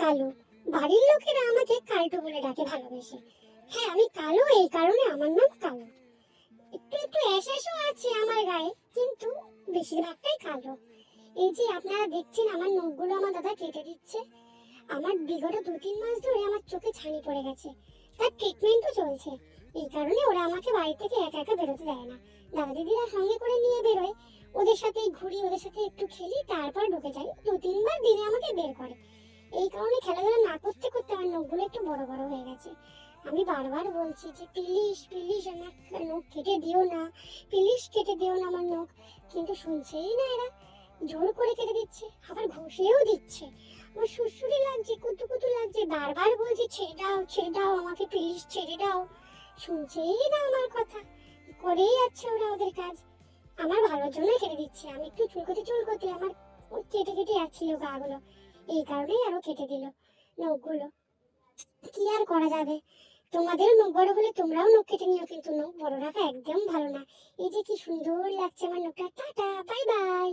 কালো। বাড়ির লোকেরা আমাকে কালটু বলে ডাকে ভালোবেসে। হ্যাঁ, আমি কালো, এই কারণে আমার নাম কালো। একটু একটু অ্যাশ অ্যাশও আছে আমার গায়ে, কিন্তু বেশিরভাগটাই কালো। এই যে আপনারা দেখছেন আমার নখগুলো আমার দাদা কেটে দিচ্ছে। আমার বিগত 2-3 মাস ধরে আমার চোখে ছানি পড়ে গেছে, তার ট্রিটমেন্টও চলছে। এই কারণে ওরা আমাকে বাড়ি থেকে একা একা বেরোতে দেয় না। দাদা দিদিরা সঙ্গে করে নিয়ে বেরোয়, ওদের সাথেই ঘুরি, ওদের সাথে একটু খেলি, তারপর ঢুকে যাই। 2-3 বার দিনে আমাকে বের করে। এই কারণে খেলাধুলা না করতে করতে আমার নখগুলো একটু বড় বড় হয়ে গেছে। আমি বারবার বলছি যে প্লিজ প্লিজ আমার নখ কেটে দিও না, প্লিজ কেটে দিও না আমার নখ, কিন্তু শুনছেই না এরা। জোর করে কেটে দিচ্ছে, আবার ঘষেও দিচ্ছে। আমার সুড়সুড়ি লাগছে, কুতু কুতু লাগছে, বারবার বলছি ছেড়ে দাও আমাকে, প্লিজ ছেড়ে দাও। শুনছেই না আমার কথা, করেই যাচ্ছে ওরা ওদের কাজ। আমার ভালোর জন্যই কেটে দিচ্ছে। আমি একটু চুলকোতে আমার ওই কেটে কেটে যাচ্ছিল গা গুলো, এই কারণেই আরো কেটে দিল নখগুলো। কি আর করা যাবে। তোমাদেরও নখ বড় হলে তোমরাও নখ কেটে নিও, কিন্তু নখ বড় রাখা একদম ভালো না। এই যে কি সুন্দর লাগছে আমার নখটা। Tata, bye bye.